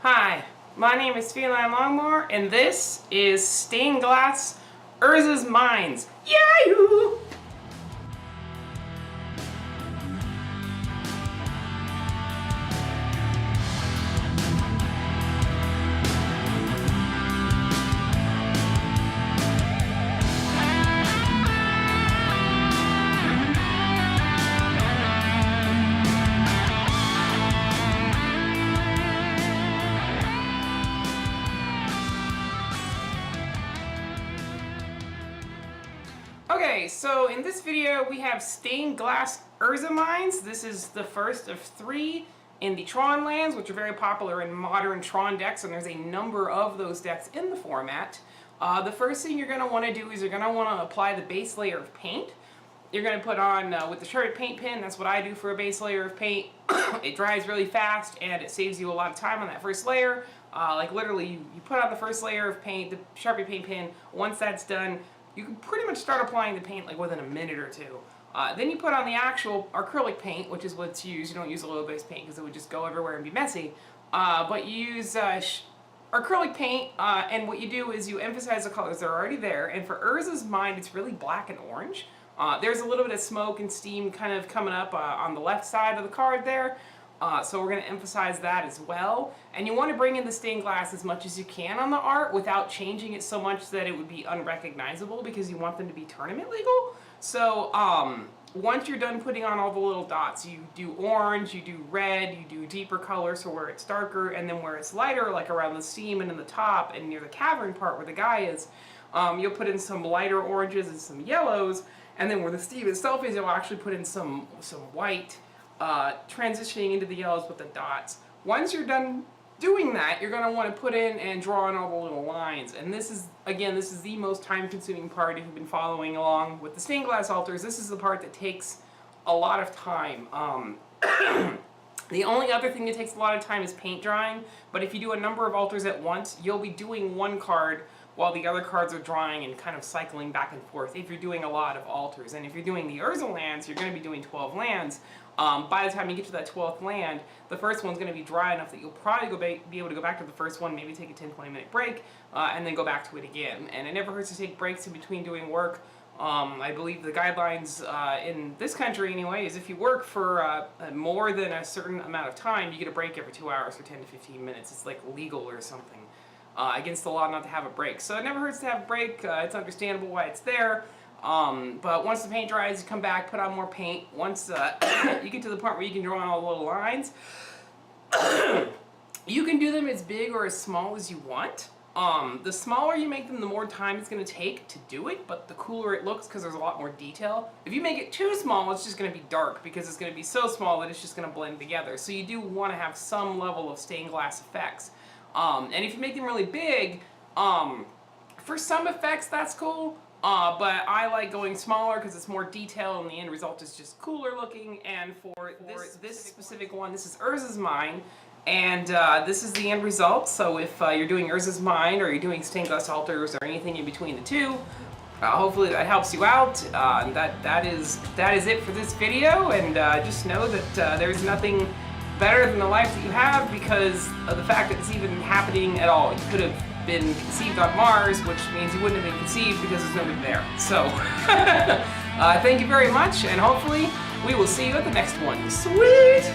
Hi, my name is Feline Longmore, and this is Stained Glass Urza's Mines. Yahoo! Okay, so in this video we have Stained Glass Urza Mines. This is the first of 3 in the Tron lands, which are very popular in modern Tron decks, and there's a number of those decks in the format. The first thing you're going to want to do is you're going to want to apply the base layer of paint. You're going to put on, with the Sharpie paint pen, that's what I do for a base layer of paint. It dries really fast and it saves you a lot of time on that first layer. Like literally, you put on the first layer of paint, the Sharpie paint pen. Once that's done, you can pretty much start applying the paint like within a minute or two. Then you put on the actual acrylic paint, which is what's used. You don't use oil-based paint because it would just go everywhere and be messy. But you use acrylic paint, and what you do is you emphasize the colors that are already there. And for Urza's Mine, it's really black and orange. There's a little bit of smoke and steam kind of coming up on the left side of the card there. So we're going to emphasize that as well. And you want to bring in the stained glass as much as you can on the art without changing it so much that it would be unrecognizable, because you want them to be tournament legal. So once you're done putting on all the little dots, you do orange, you do red, you do deeper colors for where it's darker, and then where it's lighter, like around the seam and in the top and near the cavern part where the guy is, you'll put in some lighter oranges and some yellows, and then where the steam itself is, you'll actually put in some white, transitioning into the yellows with the dots. Once you're done doing that, you're going to want to put in and draw in all the little lines. And this is, again, this is the most time-consuming part if you've been following along with the stained glass altars. This is the part that takes a lot of time. The only other thing that takes a lot of time is paint drying, but if you do a number of altars at once, you'll be doing one card while the other cards are drying and kind of cycling back and forth if you're doing a lot of altars. And if you're doing the Urza lands, you're going to be doing 12 lands. By the time you get to that 12th land, the first one's going to be dry enough that you'll probably be able to go back to the first one, maybe take a 10-20 minute break, and then go back to it again. And it never hurts to take breaks in between doing work. I believe the guidelines in this country anyway is if you work for more than a certain amount of time, you get a break every 2 hours for 10 to 15 minutes. It's like legal or something. Against the law not to have a break. So it never hurts to have a break. It's understandable why it's there. But once the paint dries, you come back, put on more paint. Once you get to the point where you can draw on all the little lines, you can do them as big or as small as you want. The smaller you make them, the more time it's going to take to do it, but the cooler it looks because there's a lot more detail. If you make it too small, it's just going to be dark because it's going to be so small that it's just going to blend together. So you do want to have some level of stained glass effects. And if you make them really big, for some effects that's cool, but I like going smaller because it's more detailed and the end result is just cooler looking. And for this specific one, this is Urza's Mine, and this is the end result. So if you're doing Urza's Mine or you're doing stained glass altars or anything in between the two, hopefully that helps you out. That is it for this video, and just know that there's nothing better than the life that you have because of the fact that it's even happening at all. You could have been conceived on Mars, which means you wouldn't have been conceived because there's nobody there. So, thank you very much, and hopefully we will see you at the next one. Sweet!